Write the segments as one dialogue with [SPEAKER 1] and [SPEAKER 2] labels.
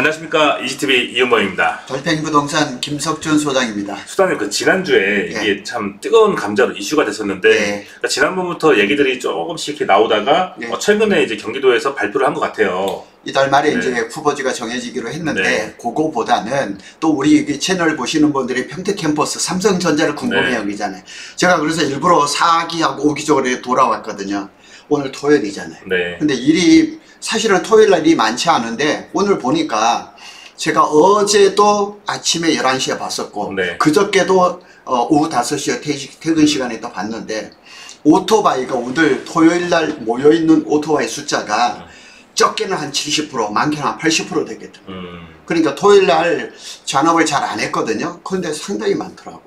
[SPEAKER 1] 안녕하십니까, 이지TV 이은범입니다.
[SPEAKER 2] 달팽이부동산 김석준 소장입니다.
[SPEAKER 1] 수장님, 지난주에 이게 참 뜨거운 감자로 이슈가 됐었는데 그러니까 지난번부터 얘기들이 조금씩 이렇게 나오다가 최근에 이제 경기도에서 발표를 한 것 같아요.
[SPEAKER 2] 이달 말에 이제 후보지가 정해지기로 했는데 그거보다는 또 우리 채널 보시는 분들이 평택 캠퍼스 삼성전자를 궁금해 여기잖아요. 제가 그래서 일부러 4기하고 5기 쪽으로 돌아왔거든요. 오늘 토요일이잖아요. 근데 일이 사실은 토요일 날 일이 많지 않은데 오늘 보니까 제가 어제도 아침에 11시에 봤었고 그저께도 오후 5시에 퇴근 시간에 또 봤는데 오토바이가 오늘 토요일 날 모여있는 오토바이 숫자가 적게는 한 70%, 많게는 한 80% 되거든. 그러니까 토요일 날 잔업을 잘 안 했거든요. 그런데 상당히 많더라고.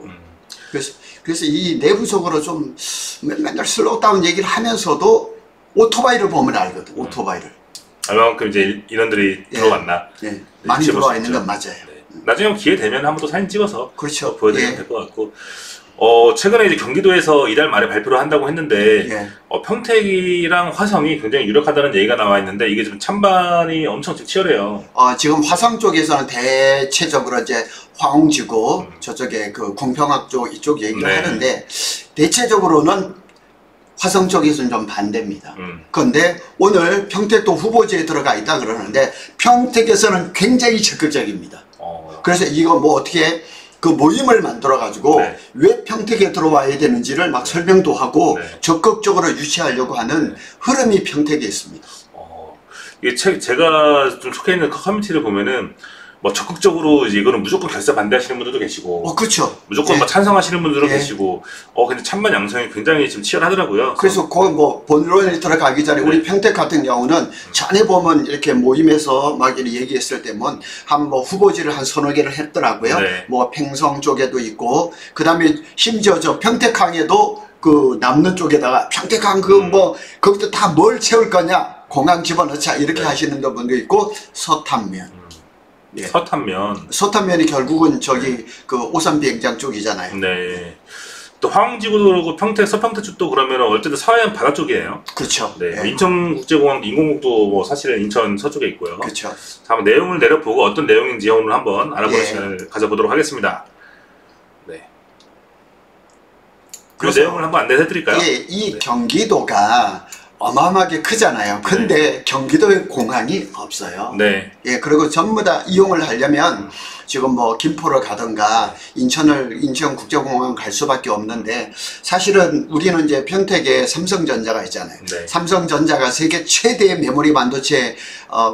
[SPEAKER 2] 그래서 이 내부적으로 좀 맨날 슬로우다운 얘기를 하면서도 오토바이를 보면 알거든. 오토바이를.
[SPEAKER 1] 얼마만큼 이제 인원들이 들어왔나.
[SPEAKER 2] 많이 들어와 있는 건 맞아요.
[SPEAKER 1] 나중에 기회 되면 한번 또 사진 찍어서 보여드리면 될 것 같고. 최근에 이제 경기도에서 이달 말에 발표를 한다고 했는데 평택이랑 화성이 굉장히 유력하다는 얘기가 나와 있는데 이게 좀 찬반이 엄청 치열해요.
[SPEAKER 2] 지금 화성 쪽에서는 대체적으로 이제 화홍지구 저쪽에 그 궁평학 쪽 이쪽 얘기를 하는데 대체적으로는 화성 쪽에서는 좀 반대입니다. 그런데 오늘 평택도 후보지에 들어가 있다 그러는데 평택에서는 굉장히 적극적입니다. 그래서 이거 뭐 어떻게 그 모임을 만들어 가지고 왜 평택에 들어와야 되는지를 막 설명도 하고 적극적으로 유치하려고 하는 흐름이 평택에 있습니다.
[SPEAKER 1] 이게 제가 좀 속해 있는 커뮤니티를 보면은 뭐 적극적으로 이제 이거는 무조건 결사 반대하시는 분들도 계시고,
[SPEAKER 2] 그렇죠.
[SPEAKER 1] 무조건 뭐 찬성하시는 분들도 계시고, 근데 찬반 양성이 굉장히 지금 치열하더라고요.
[SPEAKER 2] 그래서 그 뭐 본론에 들어가기 전에 우리 평택 같은 경우는 전에 보면 이렇게 모임에서 막 이렇게 얘기했을 때면 한 뭐 후보지를 한 서너 개를 했더라고요. 뭐 팽성 쪽에도 있고, 그 다음에 심지어 저 평택항에도 그 남는 쪽에다가 평택항 그 뭐 거기도 다 뭘 채울 거냐, 공항 집어넣자 이렇게 하시는 분도 있고, 서탄면. 서탄면이 결국은 저기 그 오산 비행장 쪽이잖아요.
[SPEAKER 1] 또 화홍지구도 그렇고 평택 서평택 쪽도 그러면 어쨌든 서해안 바다 쪽이에요.
[SPEAKER 2] 그렇죠.
[SPEAKER 1] 인천국제공항 인공국도 뭐 사실은 인천 서쪽에 있고요.
[SPEAKER 2] 그렇죠.
[SPEAKER 1] 한번 내용을 내려보고 어떤 내용인지 오늘 한번 알아보는 시간을 가져보도록 하겠습니다. 그 내용을 한번 안내해 드릴까요?
[SPEAKER 2] 이 경기도가 어마어마하게 크잖아요. 근데 경기도에 공항이 없어요. 그리고 전부 다 이용을 하려면 지금 뭐 김포를 가든가 인천국제공항 갈 수밖에 없는데, 사실은 우리는 이제 평택에 삼성전자가 있잖아요. 삼성전자가 세계 최대의 메모리 반도체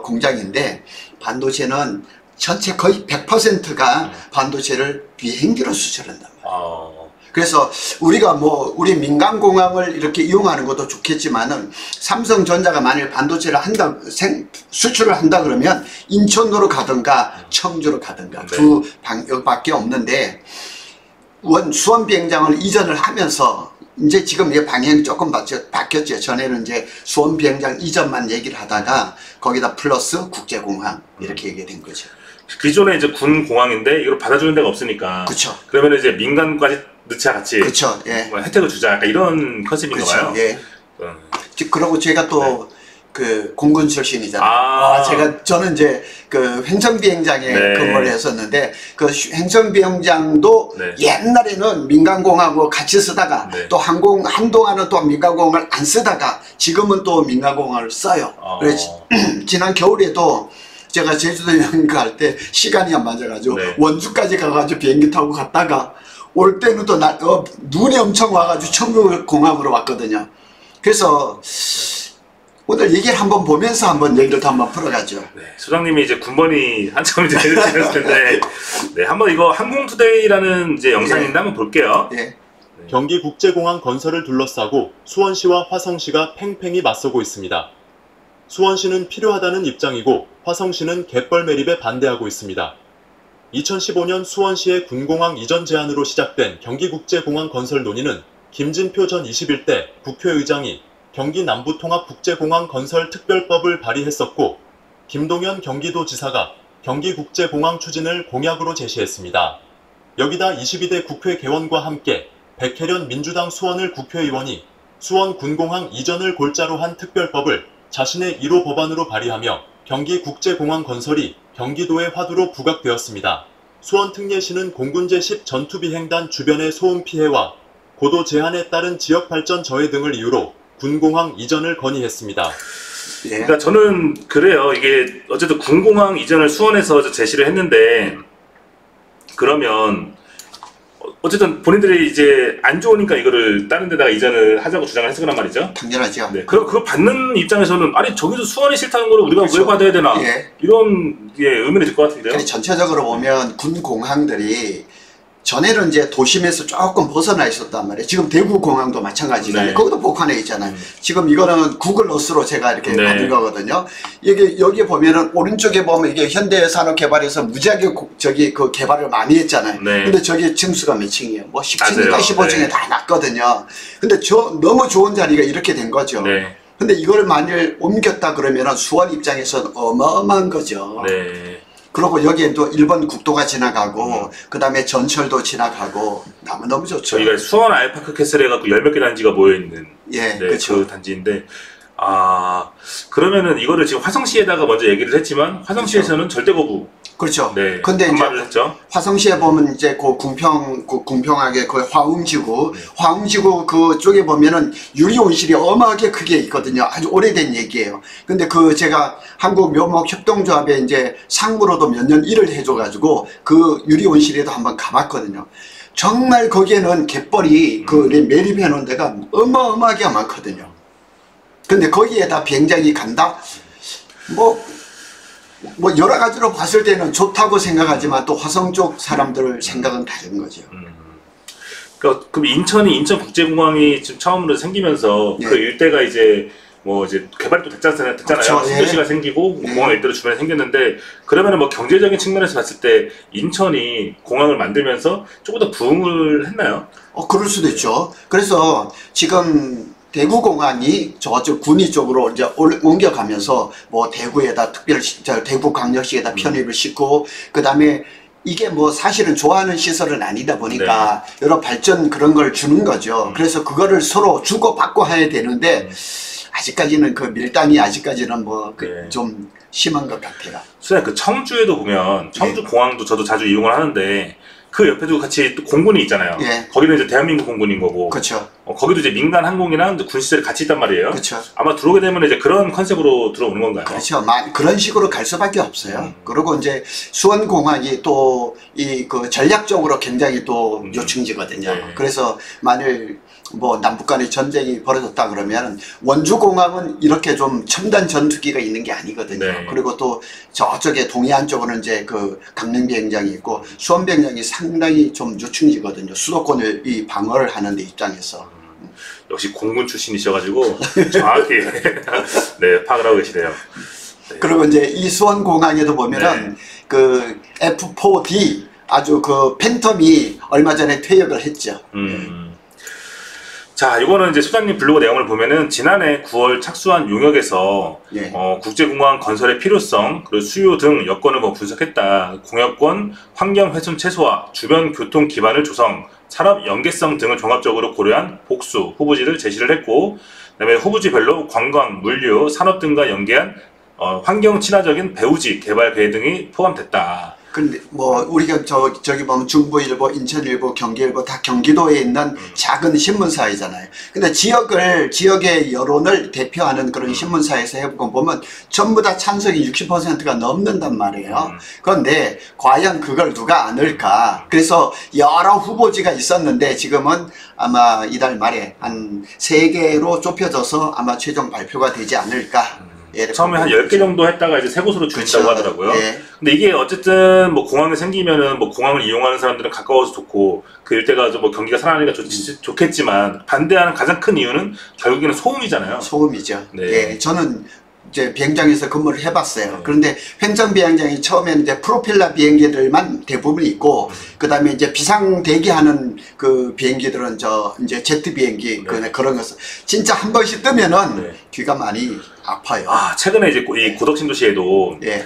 [SPEAKER 2] 공장인데, 반도체는 전체 거의 100%가 반도체를 비행기로 수출한단 말이에요. 그래서 우리가 뭐 우리 민간공항을 이렇게 이용하는 것도 좋겠지만은 삼성전자가 만일 반도체를 수출을 한다 그러면 인천으로 가든가 청주로 가든가 두 방역밖에 없는데, 수원 비행장을 이전을 하면서 이제 지금 이 방향이 조금 바뀌었죠. 전에는 이제 수원 비행장 이전만 얘기를 하다가 거기다 플러스 국제공항 이렇게 얘기된 거죠.
[SPEAKER 1] 기존에 이제 군 공항인데 이걸 받아주는 데가 없으니까. 그러면 이제 민간까지 넣자 같이. 뭐 혜택을 주자. 약간 이런 컨셉인가 봐요.
[SPEAKER 2] 그리고 제가 또 그 공군 출신이잖아요. 저는 이제 그 횡성비행장에 근무를 했었는데, 그 횡성비행장도 옛날에는 민간공항하고 같이 쓰다가 또 한동안은 또 민간공항을 안 쓰다가 지금은 또 민간공항을 써요. 그래서 지난 겨울에도 제가 제주도 여행 갈 때 시간이 안 맞아가지고 원주까지 가가지고 비행기 타고 갔다가 올 때는 또 눈이 엄청 와가지고 청주공항으로 왔거든요. 그래서 오늘 얘기를 한번 보면서 한번 얘기를 더 한번 풀어가죠.
[SPEAKER 1] 소장님이 이제 군번이 한참 이제 되셨을 텐데, 한번 이거 항공투데이라는 이제 영상인데 한번 볼게요.
[SPEAKER 3] 경기국제공항 건설을 둘러싸고 수원시와 화성시가 팽팽히 맞서고 있습니다. 수원시는 필요하다는 입장이고 화성시는 갯벌 매립에 반대하고 있습니다. 2015년 수원시의 군공항 이전 제안으로 시작된 경기국제공항 건설 논의는 김진표 전 21대 국회의장이 경기 남부통합국제공항 건설 특별법을 발의했었고, 김동연 경기도지사가 경기국제공항 추진을 공약으로 제시했습니다. 여기다 22대 국회 개원과 함께 백혜련 민주당 수원을 국회의원이 수원 군공항 이전을 골자로 한 특별법을 자신의 1호 법안으로 발의하며 경기국제공항 건설이 경기도의 화두로 부각되었습니다. 수원특례시는 공군 제10 전투비행단 주변의 소음 피해와 고도 제한에 따른 지역 발전 저해 등을 이유로 군공항 이전을 건의했습니다.
[SPEAKER 1] 예. 그러니까 저는 그래요. 이게 어쨌든 군공항 이전을 수원에서 제시를 했는데, 그러면 어쨌든 본인들이 이제 안 좋으니까 이거를 다른 데다가 이전을 하자고 주장을 했을 거란 말이죠.
[SPEAKER 2] 당연하죠.
[SPEAKER 1] 네. 그거 받는 입장에서는 아니 저기서 수원이 싫다는 거를 우리가 왜 받아야 되나,
[SPEAKER 2] 예.
[SPEAKER 1] 이런 의문이 들 것 같은데요.
[SPEAKER 2] 전체적으로 보면 군공항들이 전에는 이제 도심에서 조금 벗어나 있었단 말이에요. 지금 대구공항도 마찬가지잖아요.
[SPEAKER 1] 네.
[SPEAKER 2] 거기도 복한에 있잖아요. 지금 이거는 구글 어스로 제가 이렇게
[SPEAKER 1] 네.
[SPEAKER 2] 만든 거거든요. 여기 보면은 오른쪽에 보면 이게 현대산업개발에서 무지하게 그 개발을 많이 했잖아요.
[SPEAKER 1] 네.
[SPEAKER 2] 근데 저기 층수가 몇 층이에요? 뭐 10층인가
[SPEAKER 1] 맞아요.
[SPEAKER 2] 15층에
[SPEAKER 1] 네.
[SPEAKER 2] 다 났거든요. 근데 너무 좋은 자리가 이렇게 된 거죠.
[SPEAKER 1] 네.
[SPEAKER 2] 근데 이걸 만일 옮겼다 그러면은 수원 입장에서는 어마어마한 거죠.
[SPEAKER 1] 네.
[SPEAKER 2] 그리고 여기에 또 일본 국도가 지나가고 그 다음에 전철도 지나가고 너무 좋죠.
[SPEAKER 1] 저희가 수원 알파크 캐슬에 갖고 10몇 개 단지가 모여있는
[SPEAKER 2] 예,
[SPEAKER 1] 네,
[SPEAKER 2] 그렇죠.
[SPEAKER 1] 그 단지인데, 그러면은 이거를 지금 화성시에다가 먼저 얘기를 했지만 화성시에서는 절대 거부.
[SPEAKER 2] 그렇죠.
[SPEAKER 1] 네.
[SPEAKER 2] 근데 이제
[SPEAKER 1] 반발을 했죠.
[SPEAKER 2] 화성시에 보면 이제 그 궁평하게 그 화웅지구 그쪽에 보면은 유리 온실이 어마하게 크게 있거든요. 아주 오래된 얘기예요. 근데 제가 한국 묘목 협동조합에 이제 상무로도 몇 년 일을 해줘가지고 그 유리 온실에도 한번 가봤거든요. 정말 거기에는 갯벌이 매립해 놓은 데가 어마어마하게 많거든요. 근데 거기에다 비행장이 간다? 뭐 여러 가지로 봤을 때는 좋다고 생각하지만 또 화성 쪽 사람들 생각은 다른 거죠.
[SPEAKER 1] 그러니까 그럼 인천국제공항이 지금 처음으로 생기면서
[SPEAKER 2] 예.
[SPEAKER 1] 그 일대가 이제 개발이 또 됐잖아요.
[SPEAKER 2] 그렇죠.
[SPEAKER 1] 신도시가
[SPEAKER 2] 예.
[SPEAKER 1] 생기고
[SPEAKER 2] 예.
[SPEAKER 1] 공항 일대로 주변에 생겼는데, 그러면은 뭐 경제적인 측면에서 봤을 때 인천이 공항을 만들면서 조금 더 부흥을 했나요?
[SPEAKER 2] 그럴 수도 있죠. 그래서 지금 대구공항이 저쪽 군위 쪽으로 이제 옮겨가면서 뭐 대구에다 대구광역시에다 편입을 싣고, 그 다음에 이게 뭐 사실은 좋아하는 시설은 아니다 보니까 여러 발전 그런 걸 주는 거죠. 그래서 그거를 서로 주고받고 해야 되는데 아직까지는 그 밀당이 아직까지는 좀 심한 것 같아요.
[SPEAKER 1] 수야, 그 청주에도 보면 청주 공항도 저도 자주 이용을 하는데 그 옆에도 같이 또 공군이 있잖아요.
[SPEAKER 2] 예.
[SPEAKER 1] 거기는 이제 대한민국 공군인 거고.
[SPEAKER 2] 그렇죠.
[SPEAKER 1] 거기도 이제 민간 항공이랑 이제 군 시설이 같이 있단 말이에요.
[SPEAKER 2] 그렇죠.
[SPEAKER 1] 아마 들어오게 되면 이제 그런 컨셉으로 들어오는 건가요?
[SPEAKER 2] 그렇죠. 그런 식으로 갈 수밖에 없어요. 그리고 이제 수원공항이 또 그 전략적으로 굉장히 또 요충지거든요.
[SPEAKER 1] 네.
[SPEAKER 2] 그래서 만일 뭐 남북 간의 전쟁이 벌어졌다 그러면 원주공항은 이렇게 좀 첨단 전투기가 있는 게 아니거든요.
[SPEAKER 1] 네.
[SPEAKER 2] 그리고 또 저쪽에 동해안 쪽으로는 이제 그 강릉비행장이 있고 수원비행장이 상당히 좀 요충지거든요. 수도권을 방어를 하는 데 입장에서.
[SPEAKER 1] 역시 공군 출신이셔가지고 정확히 네, 파악을 하고 계시네요. 네.
[SPEAKER 2] 그리고 이제 이 수원공항에도 보면은 그 F4D 아주 그 팬텀이 얼마 전에 퇴역을 했죠.
[SPEAKER 1] 자, 이거는 이제 소장님 블로그 내용을 보면은 지난해 9월 착수한 용역에서
[SPEAKER 2] 예.
[SPEAKER 1] 국제공항 건설의 필요성, 그리고 수요 등 여건을 분석했다. 공여권, 환경 훼손 최소화, 주변 교통 기반을 조성, 산업 연계성 등을 종합적으로 고려한 복수 후보지를 제시를 했고, 그다음에 후보지별로 관광, 물류, 산업 등과 연계한 환경 친화적인 배후지 개발 계획 등이 포함됐다.
[SPEAKER 2] 근데 뭐 우리가 저기 보면 중부일보, 인천일보, 경기일보 다 경기도에 있는 작은 신문사이잖아요. 근데 지역의 여론을 대표하는 그런 신문사에서 해보면 전부 다 찬성이 60%가 넘는단 말이에요. 그런데 과연 그걸 누가 안을까? 그래서 여러 후보지가 있었는데 지금은 아마 이달 말에 한 3개로 좁혀져서 아마 최종 발표가 되지 않을까.
[SPEAKER 1] 처음에 한 10개 정도 했다가 이제 3곳으로 줄인다고
[SPEAKER 2] 그렇죠.
[SPEAKER 1] 하더라고요.
[SPEAKER 2] 예.
[SPEAKER 1] 근데 이게 어쨌든 뭐 공항이 생기면은 뭐 공항을 이용하는 사람들은 가까워서 좋고 그 일대가 뭐 경기가 살아나니까 좋겠지만 반대하는 가장 큰 이유는 결국에는 소음이잖아요.
[SPEAKER 2] 소음이죠.
[SPEAKER 1] 네.
[SPEAKER 2] 예, 저는 이제 비행장에서 근무를 해봤어요. 그런데 횡성 비행장이 처음에는 이제 프로펠러 비행기들만 대부분 있고, 그 다음에 이제 비상 대기하는 그 비행기들은 이제 제트 비행기 그런 것은 진짜 한 번씩 뜨면은 귀가 많이 아파요.
[SPEAKER 1] 최근에 이제 이 고덕신도시에도
[SPEAKER 2] 예.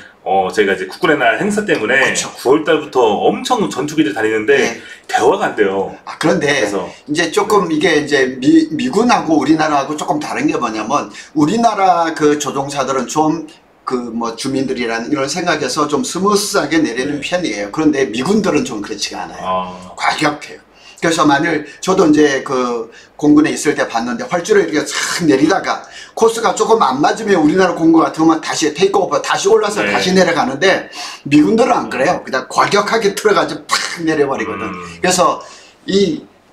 [SPEAKER 1] 저희가 이제 국군의 날 행사 때문에
[SPEAKER 2] 그렇죠.
[SPEAKER 1] 9월달부터 엄청 전투기들 다니는데 대화가 안 돼요.
[SPEAKER 2] 그런데
[SPEAKER 1] 그래서
[SPEAKER 2] 이제 조금 이게 이제 미군하고 우리나라하고 조금 다른 게 뭐냐면 우리나라 그 조종사들은 좀 그 뭐 주민들이라는 이런 생각해서 좀 스무스하게 내리는 편이에요. 그런데 미군들은 좀 그렇지가 않아요. 과격해요. 그래서 만일 저도 이제 그 공군에 있을 때 봤는데 활주로 이렇게 싹 내리다가 코스가 조금 안 맞으면 우리나라 공군 같으면 다시 테이크오버 다시 올라서 다시 내려가는데 미군들은 안 그래요. 그냥 과격하게 들어가서 팍 내려버리거든. 그래서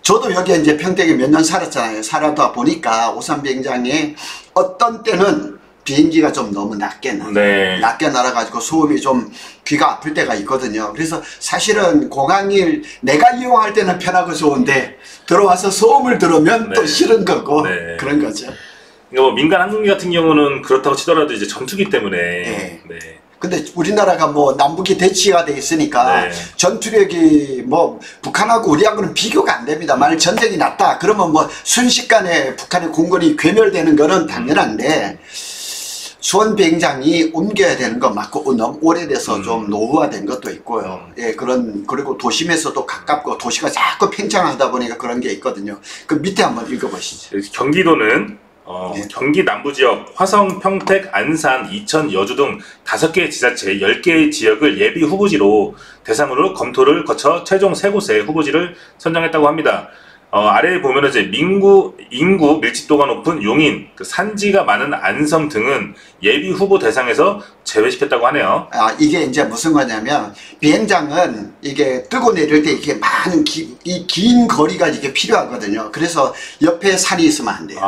[SPEAKER 2] 저도 여기 이제 평택에 몇 년 살았잖아요. 살아다 보니까 오산 비행장에 어떤 때는 비행기가 좀 너무 낮게 날아가지고 소음이 좀 귀가 아플 때가 있거든요. 그래서 사실은 공항을 내가 이용할 때는 편하고 좋은데 들어와서 소음을 들으면 또 싫은 거고 그런 거죠.
[SPEAKER 1] 그러니까 뭐 민간 항공기 같은 경우는 그렇다고 치더라도 이제 전투기 때문에
[SPEAKER 2] 근데 우리나라가 뭐 남북이 대치가 돼 있으니까 전투력이 뭐 북한하고 우리하고는 비교가 안 됩니다. 만약 전쟁이 났다 그러면 뭐 순식간에 북한의 공군이 괴멸되는 거는 당연한데 수원 비행장이 옮겨야 되는 건 맞고 너무 오래돼서 좀 노후화된 것도 있고요. 그리고 도심에서도 가깝고 도시가 자꾸 팽창하다 보니까 그런 게 있거든요. 그 밑에 한번 읽어보시죠.
[SPEAKER 1] 경기도는 경기 남부지역 화성, 평택, 안산, 이천, 여주 등 5개 지자체 10개의 지역을 예비 후보지로 대상으로 검토를 거쳐 최종 3곳의 후보지를 선정했다고 합니다. 아래에 보면은 이제 인구 밀집도가 높은 용인, 그 산지가 많은 안성 등은 예비 후보 대상에서 제외시켰다고 하네요.
[SPEAKER 2] 이게 이제 무슨 거냐면 비행장은 이게 뜨고 내릴 때 이게 많은 긴 거리가 이게 필요하거든요. 그래서 옆에 산이 있으면 안 돼요.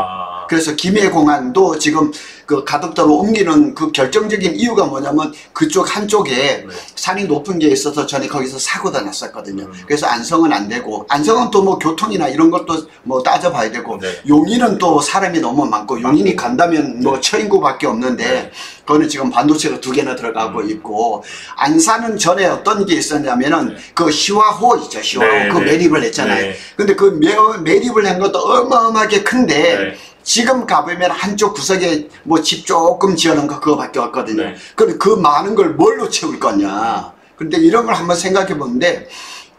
[SPEAKER 2] 그래서 김해공항도 지금 그 가덕도로 옮기는 그 결정적인 이유가 뭐냐면 그쪽 한쪽에 산이 높은 게 있어서 전에 거기서 사고가 났었거든요. 그래서 안성은 안 되고 안성은 또 뭐 교통이나 이런 것도 뭐 따져봐야 되고 용인은 또 사람이 너무 많고 용인이 간다면 뭐 처인구밖에 없는데 그거는 지금 반도체가 2개나 들어가고 있고 안산은 전에 어떤 게 있었냐면은 그 시화호 있죠. 시화호 그 매립을 했잖아요. 근데 그 매립을 한 것도 어마어마하게 큰데 지금 가보면 한쪽 구석에 뭐 집 조금 지어놓은 거 그거밖에 없거든요. 근데 그 많은 걸 뭘로 채울 거냐. 근데 이런 걸 한번 생각해 보는데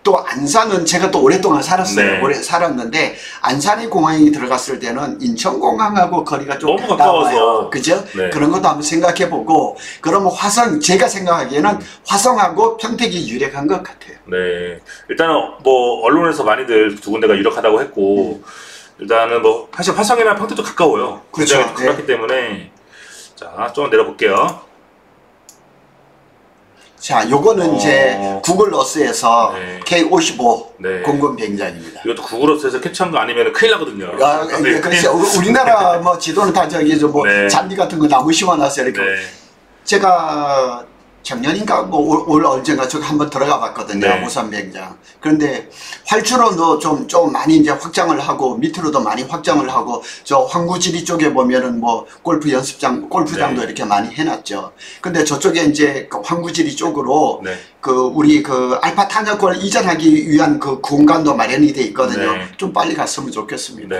[SPEAKER 2] 또 안산은 제가 또 오랫동안 살았어요. 오래 살았는데 안산의 공항이 들어갔을 때는 인천공항하고 거리가 좀
[SPEAKER 1] 너무 가까워서
[SPEAKER 2] 그죠? 그런 것도 한번 생각해 보고 그러면 화성 제가 생각하기에는 화성하고 평택이 유력한 것 같아요.
[SPEAKER 1] 일단은 뭐 언론에서 많이들 두 군데가 유력하다고 했고 일단은 뭐 사실 화성이나 평택도 가까워요.
[SPEAKER 2] 그렇죠.
[SPEAKER 1] 가깝기 때문에 자, 좀 내려볼게요.
[SPEAKER 2] 자, 요거는 이제 구글 어스에서 K55 공군 비행장입니다.
[SPEAKER 1] 이것도 구글 어스에서 캡처한 거 아니면 큰일 나거든요.
[SPEAKER 2] 그렇죠. 우리나라 뭐 지도는 다 저기 뭐 잔디 같은 거 나무 심어놨어요. 이렇게. 제가 작년인가 뭐 올 언젠가 저기 한번 들어가 봤거든요. 오산 비행장. 그런데 활주로도 좀 많이 이제 확장을 하고 밑으로도 많이 확장을 하고 저 황구지리 쪽에 보면은 뭐 골프 연습장, 골프장도 이렇게 많이 해놨죠. 근데 저쪽에 이제 그 황구지리 쪽으로 그 우리 그 알파 탄약권을 이전하기 위한 그 공간도 마련이 돼 있거든요. 좀 빨리 갔으면 좋겠습니다.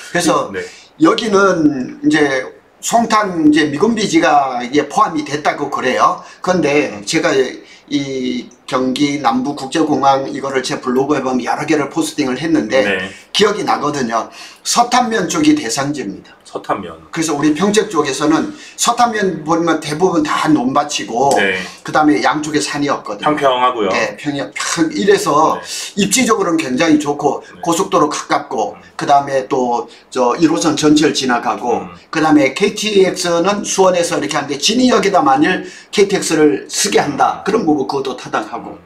[SPEAKER 2] 그래서 여기는 이제 송탄 이제 미군 비지가 이게 포함이 됐다고 그래요. 그런데 제가 이 경기 남부국제공항 이거를 제 블로그에 보면 여러 개를 포스팅을 했는데 기억이 나거든요. 서탄면 쪽이 대상지입니다.
[SPEAKER 1] 서탄면.
[SPEAKER 2] 그래서 우리 평택 쪽에서는 서탄면 보면 대부분 다 논밭이고 그 다음에 양쪽에 산이 없거든요.
[SPEAKER 1] 평평하고요.
[SPEAKER 2] 이래서 입지적으로는 굉장히 좋고 고속도로 가깝고 그 다음에 또 저 1호선 전철 지나가고 그 다음에 KTX는 수원에서 이렇게 하는데 진이역에다 만일 KTX를 쓰게 한다. 그럼 뭐 그것도 타당하고.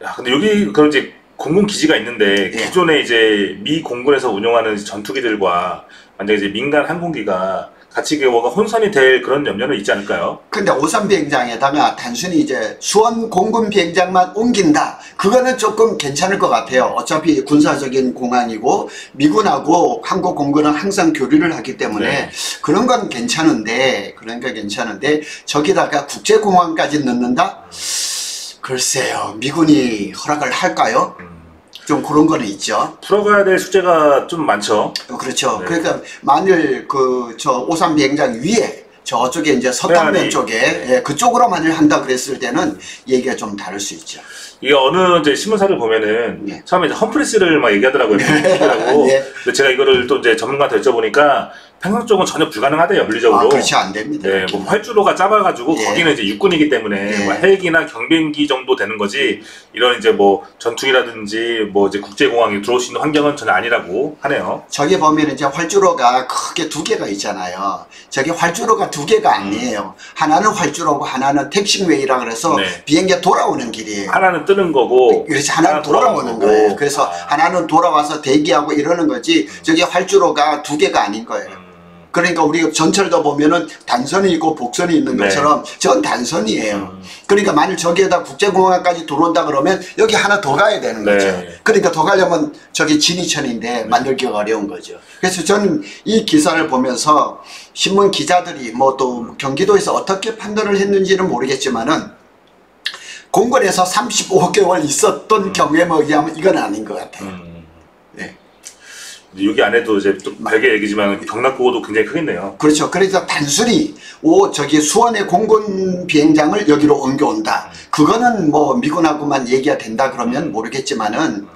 [SPEAKER 1] 야, 근데 여기 그런 이제 공군 기지가 있는데 기존에 이제 미 공군에서 운용하는 전투기들과 만약에 이제 민간 항공기가 같이 뭐가 혼선이 될 그런 염려는 있지 않을까요?
[SPEAKER 2] 근데 오산 비행장에다가 단순히 이제 수원 공군 비행장만 옮긴다. 그거는 조금 괜찮을 것 같아요. 어차피 군사적인 공항이고 미군하고 한국 공군은 항상 교류를 하기 때문에 그런 건 괜찮은데 저기다가 국제공항까지 넣는다? 글쎄요. 미군이 허락을 할까요? 좀 그런 거는 있죠.
[SPEAKER 1] 풀어가야 될 숙제가 좀 많죠.
[SPEAKER 2] 그렇죠. 그러니까 만일 저 오산 비행장 위에 저쪽에 이제 서탄면 쪽에 그쪽으로 만일 한다 그랬을 때는 얘기가 좀 다를 수 있죠.
[SPEAKER 1] 이게 어느 이제 신문사를 보면은 처음에 이제 험프리스를 막 얘기하더라고요. 근데 제가 이거를 또 이제 전문가한테 여쭤보니까 평양 쪽은 전혀 불가능하대요, 물리적으로.
[SPEAKER 2] 그렇지, 안 됩니다.
[SPEAKER 1] 네, 뭐 활주로가 작아가지고 거기는 이제 육군이기 때문에 뭐 헬기나 경비행기 정도 되는 거지 이런 이제 뭐 전투기라든지 뭐 이제 국제공항에 들어올 수 있는 환경은 전혀 아니라고 하네요.
[SPEAKER 2] 저기 보면 이제 활주로가 크게 두 개가 있잖아요. 저기 활주로가 두 개가 아니에요. 하나는 활주로고 하나는 택시웨이라 그래서 비행기가 돌아오는 길이에요.
[SPEAKER 1] 하나는 뜨는 거고
[SPEAKER 2] 그렇지, 하나는 돌아오는 거예요. 그래서 하나는 돌아와서 대기하고 이러는 거지 저기 활주로가 두 개가 아닌 거예요. 그러니까 우리가 전철도 보면은 단선이 있고 복선이 있는 것처럼 전 단선이에요. 그러니까 만일 저기에다 국제공항까지 들어온다 그러면 여기 하나 더 가야 되는 거죠. 그러니까 더 가려면 저기 진이천인데 만들기가 어려운 거죠. 그래서 저는 이 기사를 보면서 신문 기자들이 뭐 또 경기도에서 어떻게 판단을 했는지는 모르겠지만은 공군에서 35개월 있었던 경험에 의하면 이건 아닌 것 같아요. 네.
[SPEAKER 1] 여기 안에도 이제 또 별개 얘기지만 경락고도 굉장히 크겠네요.
[SPEAKER 2] 그렇죠. 그래서 단순히 저기 수원의 공군 비행장을 여기로 옮겨온다. 그거는 뭐 미군하고만 얘기가 된다 그러면 모르겠지만은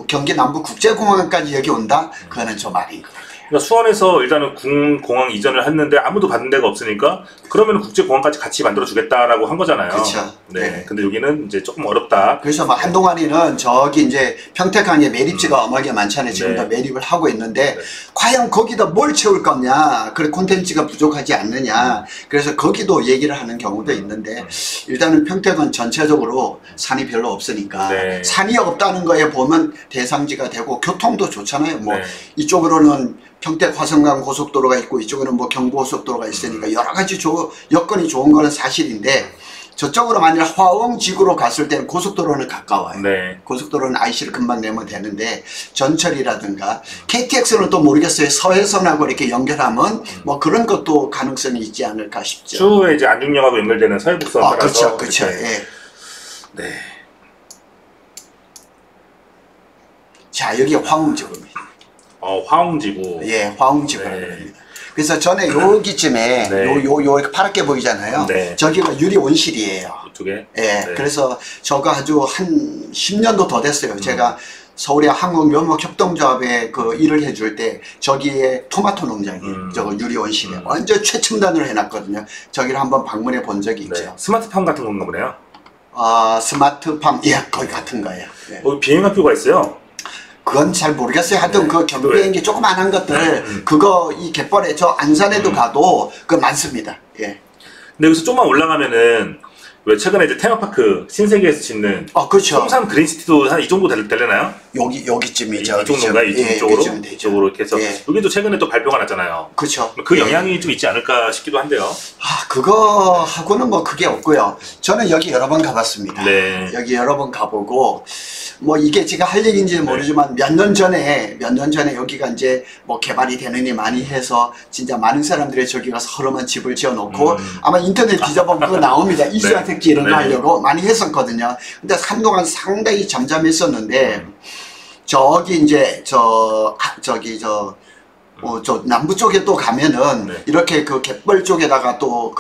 [SPEAKER 2] 경기 남부 국제공항까지 여기 온다? 그거는 좀 아닌 것 같아요.
[SPEAKER 1] 그러니까 수원에서 일단은 공항 이전을 했는데 아무도 받은 데가 없으니까 그러면 국제공항까지 같이 만들어 주겠다라고 한 거잖아요.
[SPEAKER 2] 그렇죠.
[SPEAKER 1] 네. 근데 여기는 이제 조금 어렵다.
[SPEAKER 2] 그래서 뭐 한동안에는 저기 이제 평택항에 매립지가 어마어마하게 많잖아요. 지금도 매립을 하고 있는데 과연 거기다 뭘 채울 거냐. 그래 콘텐츠가 부족하지 않느냐. 그래서 거기도 얘기를 하는 경우도 있는데 일단은 평택은 전체적으로 산이 별로 없으니까 산이 없다는 거에 보면 대상지가 되고 교통도 좋잖아요. 뭐 이쪽으로는 평택 화성강 고속도로가 있고 이쪽에는 뭐 경부고속도로가 있으니까 여러 가지 여건이 좋은 거는 사실인데 저쪽으로 만일 화원지구로 갔을 때는 고속도로는 가까워요. 고속도로는 IC를 금방 내면 되는데 전철이라든가 KTX는 또 모르겠어요. 서해선하고 이렇게 연결하면 뭐 그런 것도 가능성이 있지 않을까 싶죠.
[SPEAKER 1] 추후에 이제 안중역하고 연결되는 서해북선 따라서
[SPEAKER 2] 그렇죠. 예.
[SPEAKER 1] 네.
[SPEAKER 2] 자, 여기 화웅지구입니다.
[SPEAKER 1] 화웅지구.
[SPEAKER 2] 예, 화웅지구라고 합니다. 그래서 전에 여기쯤에 요 파랗게 보이잖아요. 저기가 유리 온실이에요.
[SPEAKER 1] 이쪽에.
[SPEAKER 2] 예, 그래서 저거 아주 한 10년도 더 됐어요. 제가 서울의 한국묘목협동조합에 그 일을 해줄 때 저기에 토마토 농장이에요. 저거 유리 온실에 완전 최첨단으로 해놨거든요. 저기를 한번 방문해 본 적이 있죠.
[SPEAKER 1] 스마트팜 같은 건가 보네요.
[SPEAKER 2] 스마트팜, 거기 같은 거예요.
[SPEAKER 1] 비행학교가 있어요.
[SPEAKER 2] 그건 잘 모르겠어요. 하여튼 그 경비행기 조그만한 것들 그거 이 갯벌에 저 안산에도 가도 그 많습니다. 예.
[SPEAKER 1] 근데 여기서 좀만 올라가면은 왜 최근에 이제 테마파크 신세계에서 짓는
[SPEAKER 2] 그렇죠.
[SPEAKER 1] 송산 그린시티도 한 이 정도 되려나요?
[SPEAKER 2] 여기쯤이죠.
[SPEAKER 1] 이 정도인가? 이쪽으로? 이쪽으로 이렇게 해서 여기도 최근에 또 발표가 났잖아요.
[SPEAKER 2] 그렇죠.
[SPEAKER 1] 그 영향이 좀 있지 않을까 싶기도 한데요.
[SPEAKER 2] 그거 하고는 뭐 그게 없고요. 저는 여기 여러 번 가봤습니다. 여기 여러 번 가보고 뭐 이게 제가 할 얘기인지는 모르지만 몇 년 전에 여기가 이제 뭐 개발이 되느니 많이 해서 진짜 많은 사람들이 저기 가서 허름한 집을 지어놓고 아마 인터넷 뒤져보면 그거 나옵니다. 이주야택지 이런 거 하려고 많이 했었거든요. 근데 한동안 상당히 잠잠했었는데 저기 이제 저 남부 쪽에 또 가면은 이렇게 그 갯벌 쪽에다가 또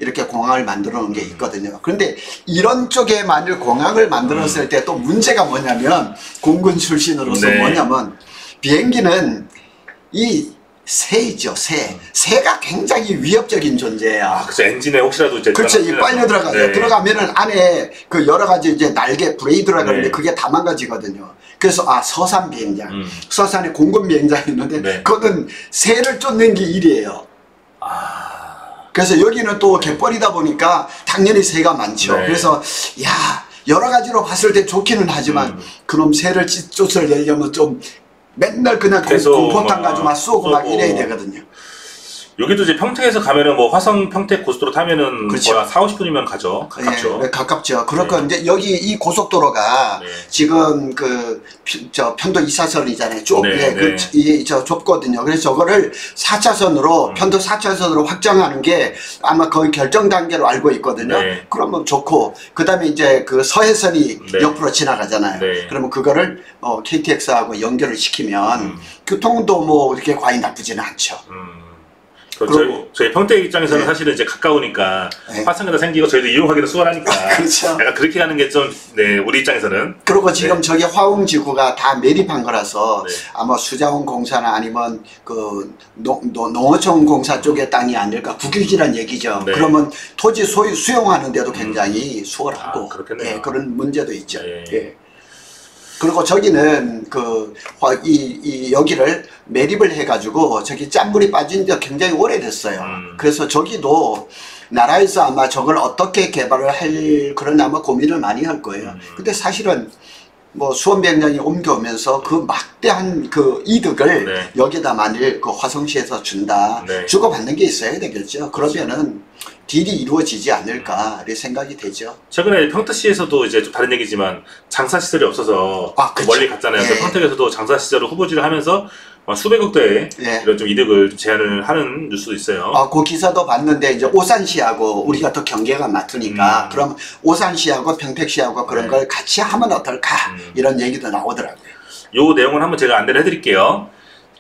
[SPEAKER 2] 이렇게 공항을 만들어 놓은 게 있거든요. 그런데 이런 쪽에 만일 공항을 만들었을 때 또 문제가 뭐냐면 공군 출신으로서 뭐냐면 비행기는 이 새이죠, 새가 굉장히 위협적인 존재예요.
[SPEAKER 1] 그렇죠. 엔진에 혹시라도 이제
[SPEAKER 2] 그렇죠. 이 빨려 들어가요. 들어가면은 안에 그 여러 가지 이제 날개 브레이드라고 하는데 그게 다 망가지거든요. 그래서 서산 비행장, 서산에 공군 비행장이 있는데 그거는 새를 쫓는 게 일이에요. 그래서 여기는 또 갯벌이다 보니까 당연히 새가 많죠. 그래서 여러 가지로 봤을 때 좋기는 하지만 그놈 새를 쫓아내려면 좀 맨날 그냥 공포탄 가지고 막 쏘고 막 이래야 되거든요.
[SPEAKER 1] 여기도 이제 평택에서 가면은 뭐 화성 평택 고속도로 타면은
[SPEAKER 2] 그렇죠.
[SPEAKER 1] 4-50분이면 가죠. 가깝죠.
[SPEAKER 2] 가깝죠. 그렇고 이제 여기 이 고속도로가 지금 저 편도 2차선이잖아요. 저 좁거든요. 그래서 저거를 4차선으로 편도 4차선으로 확장하는 게 아마 거의 결정 단계로 알고 있거든요. 그러면 좋고 그다음에 이제 그 서해선이 옆으로 지나가잖아요. 그러면 그거를 KTX하고 연결을 시키면 교통도 뭐 이렇게 과히 나쁘지는 않죠.
[SPEAKER 1] 그렇죠. 저희 평택 입장에서는 사실은 이제 가까우니까 화성에다 생기고 저희도 이용하기도 수월하니까
[SPEAKER 2] 그렇죠.
[SPEAKER 1] 약간 그렇게 하는 게 좀 우리 입장에서는.
[SPEAKER 2] 그리고 지금 저기 화웅지구가 다 매립한 거라서 아마 수자원공사나 아니면 그 농어촌 공사 쪽의 땅이 아닐까, 국유지란 얘기죠. 그러면 토지 소유 수용하는 데도 굉장히 수월하고 그런 문제도 있죠. 그리고 저기는 여기를 매립을 해가지고 저기 짠물이 빠진 지 굉장히 오래됐어요. 그래서 저기도 나라에서 아마 저걸 어떻게 개발을 할 그런 아마 고민을 많이 할 거예요. 근데 사실은 뭐 수원비행장이 옮겨오면서 그 막대한 그 이득을 여기다 만일 그 화성시에서 준다, 주고받는 게 있어야 되겠죠. 그러면은 딜이 이루어지지 않을까 이렇게 생각이 되죠.
[SPEAKER 1] 최근에 평택시에서도 이제 좀 다른 얘기지만 장사시설이 없어서 멀리 갔잖아요. 그래서 평택에서도 장사시설을 후보지를 하면서 수백억 대의 이런 좀 이득을 제안을 하는 뉴스도 있어요.
[SPEAKER 2] 그 기사도 봤는데 이제 오산시하고 우리가 또 경계가 맞으니까 그럼 오산시하고 평택시하고 그런 걸 같이 하면 어떨까 이런 얘기도 나오더라고요.
[SPEAKER 1] 요 내용은 한번 제가 안내를 해드릴게요.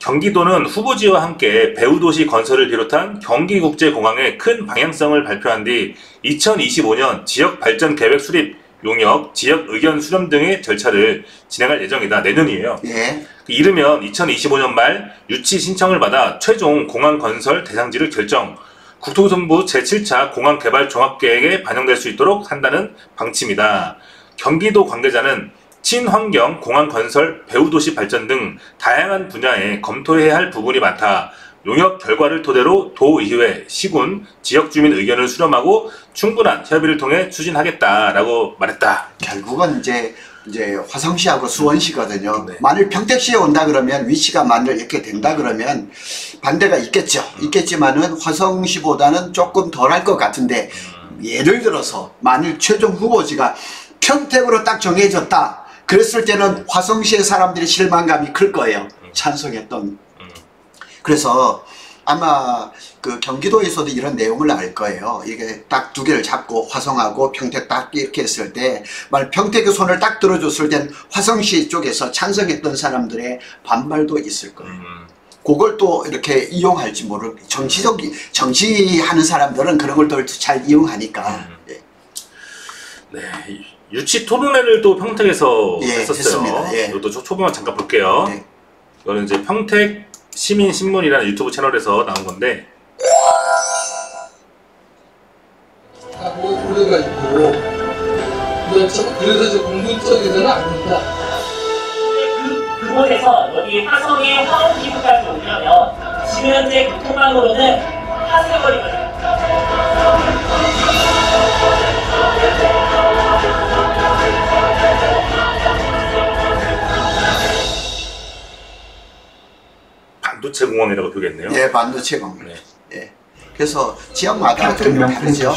[SPEAKER 1] 경기도는 후보지와 함께 배후도시 건설을 비롯한 경기국제공항의 큰 방향성을 발표한 뒤 2025년 지역발전계획 수립, 용역, 지역 의견 수렴 등의 절차를 진행할 예정이다. 내년이에요. 이르면 2025년 말 유치 신청을 받아 최종 공항 건설 대상지를 결정, 국토교통부 제7차 공항개발 종합계획에 반영될 수 있도록 한다는 방침이다. 경기도 관계자는 친환경 공항 건설, 배후도시 발전 등 다양한 분야에 검토해야 할 부분이 많다. 용역 결과를 토대로 도의회, 시군, 지역주민 의견을 수렴하고 충분한 협의를 통해 추진하겠다라고 말했다.
[SPEAKER 2] 결국은 이제 화성시하고 수원시거든요. 만일 평택시에 온다 그러면 위치가 만일 이렇게 된다 그러면 반대가 있겠죠. 있겠지만은 화성시보다는 조금 덜 할 것 같은데, 예를 들어서 만일 최종 후보지가 평택으로 딱 정해졌다. 그랬을 때는 화성시의 사람들이 실망감이 클 거예요. 찬성했던. 그래서 아마 그 경기도에서도 이런 내용을 알 거예요. 이게 딱 두 개를 잡고 화성하고 평택 딱 이렇게 했을 때, 만약 평택의 손을 딱 들어줬을 땐 화성시 쪽에서 찬성했던 사람들의 반발도 있을 거예요. 그걸 또 이렇게 이용할지 정치하는 사람들은 그런 걸 또 잘 이용하니까.
[SPEAKER 1] 유치 토론회를 또 평택에서 했었어요.
[SPEAKER 2] 했습니다.
[SPEAKER 1] 이것도 초보만 잠깐 볼게요. 이거는 이제 평택 시민신문이라는 유튜브 채널에서 나온 건데,
[SPEAKER 4] 우려가 있고, 그래서 저 공군적이서는 아닙니다.
[SPEAKER 5] 그곳에서 여기 화성의 화원기구까지 오려면 지금 현재 교통망으로는 하세거리거든요.
[SPEAKER 1] 반도체 공항이라고 표기했네요.
[SPEAKER 2] 반도체 공항. 그래서 지역마다 좀 다르죠.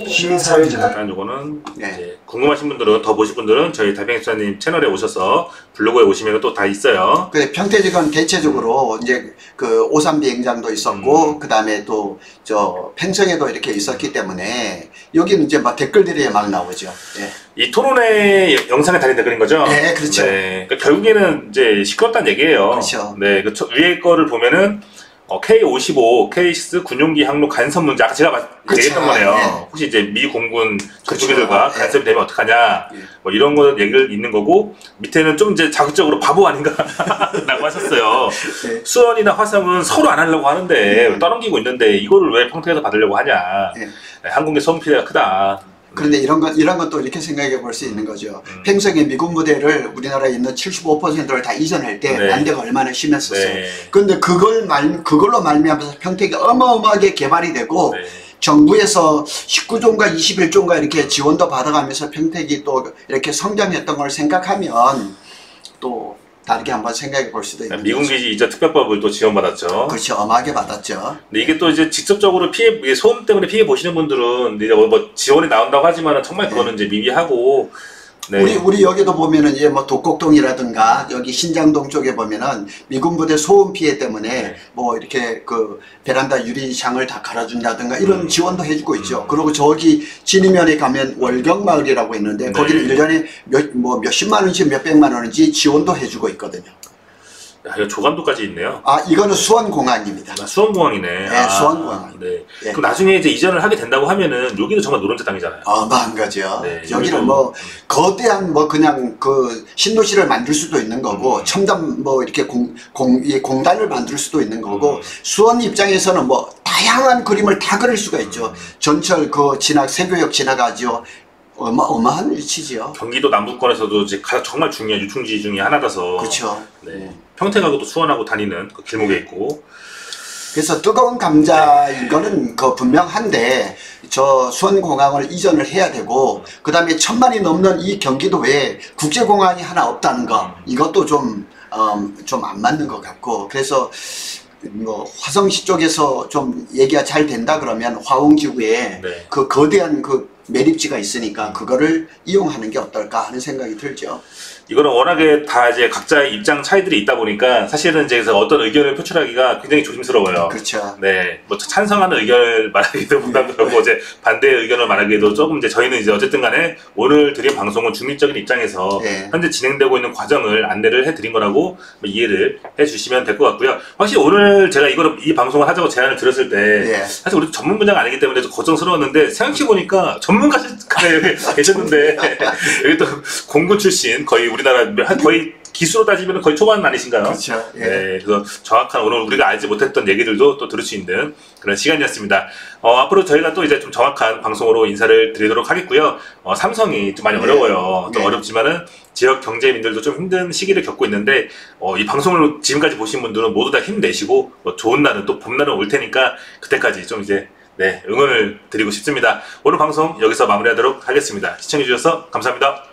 [SPEAKER 1] 시민사회재단. 요거는 이제 궁금하신 분들은, 더 보실 분들은 저희 달팽이수사님 채널에 오셔서 블로그에 오시면 또 다 있어요.
[SPEAKER 2] 근데 평택은 대체적으로 이제 그 오산 비행장도 있었고, 그 다음에 또 저 팽성에도 이렇게 있었기 때문에 여기는 이제 막 댓글들이 막 나오죠.
[SPEAKER 1] 이 토론회 영상에 달린 댓글인 거죠?
[SPEAKER 2] 네, 그렇죠.
[SPEAKER 1] 그러니까 결국에는 이제 시끄럽다는 얘기예요.
[SPEAKER 2] 그렇죠.
[SPEAKER 1] 위에 거를 보면은 K55, K6 군용기 항로 간섭 문제, 아까 제가 얘기했던 거네요. 혹시 이제 미 공군 전투기들과 간섭이 되면 어떡하냐, 뭐 이런 거 얘기를 있는 거고, 밑에는 좀 이제 자극적으로 바보 아닌가 라고 하셨어요. 수원이나 화성은 서로 안 하려고 하는데 떠넘기고 있는데 이거를 왜 평택에서 받으려고 하냐. 항공기 소음 피해가 크다.
[SPEAKER 2] 그런데 이런 건 또 이렇게 생각해 볼 수 있는 거죠. 팽성의 미군 부대를 우리나라에 있는 75%를 다 이전할 때 난대가 얼마나 심했었어요. 그런데 그걸로 말미암아서 평택이 어마어마하게 개발이 되고, 정부에서 19조인가 21조인가 이렇게 지원도 받아가면서 평택이 또 이렇게 성장했던 걸 생각하면 또 다르게 한번 생각해 볼 수도 있는
[SPEAKER 1] 미군기지 이전 특별법을 또 지원받았죠.
[SPEAKER 2] 그렇죠. 어마하게 받았죠.
[SPEAKER 1] 근데 이게 또 이제 직접적으로 소음 때문에 피해 보시는 분들은 이제 뭐 지원이 나온다고 하지만 정말 그거는 이제 미비하고.
[SPEAKER 2] 우리 여기도 보면은 이제 뭐 독곡동이라든가 여기 신장동 쪽에 보면은 미군 부대 소음 피해 때문에 뭐 이렇게 그 베란다 유리창을 다 갈아준다든가 이런 지원도 해주고 있죠. 그리고 저기 진이면에 가면 월경마을이라고 있는데 거기는 1년에 몇십만 원인지 몇백만 원인지 지원도 해주고 있거든요.
[SPEAKER 1] 야, 이거 조감도까지 있네요.
[SPEAKER 2] 아, 이거는 수원공항입니다.
[SPEAKER 1] 아, 수원공항이네.
[SPEAKER 2] 네, 수원공항.
[SPEAKER 1] 네.
[SPEAKER 2] 네.
[SPEAKER 1] 그럼 나중에 이제 이전을 하게 된다고 하면은 여기는 정말 노른자 땅이잖아요.
[SPEAKER 2] 어마한 거죠.
[SPEAKER 1] 네,
[SPEAKER 2] 여기는 뭐 거대한 뭐 그냥 그 신도시를 만들 수도 있는 거고 첨단 뭐 이렇게 공단을 만들 수도 있는 거고 수원 입장에서는 뭐 다양한 그림을 다 그릴 수가 있죠. 전철 그 세교역 지나가죠. 어마어마한 위치지요.
[SPEAKER 1] 경기도 남부권에서도 이제 정말 중요한 유충지 중에 하나라서.
[SPEAKER 2] 그렇죠.
[SPEAKER 1] 네. 평택하고 또 수원하고 다니는 그 길목에 있고.
[SPEAKER 2] 그래서 뜨거운 감자인 거는 그 분명한데 저 수원공항을 이전을 해야 되고 그 다음에 1000만이 넘는 이 경기도에 국제공항이 하나 없다는 거 이것도 좀 안 맞는 것 같고 그래서 뭐 화성시 쪽에서 좀 얘기가 잘 된다 그러면 화홍지구에
[SPEAKER 1] 네.
[SPEAKER 2] 그 거대한 그 매립지가 있으니까 그거를 이용하는 게 어떨까 하는 생각이 들죠.
[SPEAKER 1] 이거는 워낙에 다 이제 각자의 입장 차이들이 있다 보니까 사실은 이제 어떤 의견을 표출하기가 굉장히 조심스러워요.
[SPEAKER 2] 그렇죠.
[SPEAKER 1] 네, 뭐 찬성하는 의견을 말하기도 부담스럽고 이제 반대의 의견을 말하기도 조금 이제 저희는 이제 어쨌든 간에 오늘 드린 방송은 중립적인 입장에서
[SPEAKER 2] 네.
[SPEAKER 1] 현재 진행되고 있는 과정을 안내를 해드린 거라고 이해를 해주시면 될 것 같고요. 확실히 오늘 제가 이 방송을 하자고 제안을 드렸을 때
[SPEAKER 2] 네.
[SPEAKER 1] 사실 우리도 전문 분야가 아니기 때문에 좀 걱정스러웠는데 생각해보니까 전문가가 계셨는데 여기 또 공군 출신 거의 우리나라 거의 기수로 따지면 거의 초반 아니신가요?
[SPEAKER 2] 그렇죠. 예.
[SPEAKER 1] 네, 그래서 정확한 오늘 우리가 알지 못했던 얘기들도 또 들을 수 있는 그런 시간이었습니다. 앞으로 저희가 또 이제 좀 정확한 방송으로 인사를 드리도록 하겠고요. 삼성이 좀 많이 어려워요. 또 어렵지만은 지역 경제민들도 좀 힘든 시기를 겪고 있는데 이 방송을 지금까지 보신 분들은 모두 다 힘내시고 좋은 날은 또 봄날은 올 테니까 그때까지 좀 이제 응원을 드리고 싶습니다. 오늘 방송 여기서 마무리하도록 하겠습니다. 시청해주셔서 감사합니다.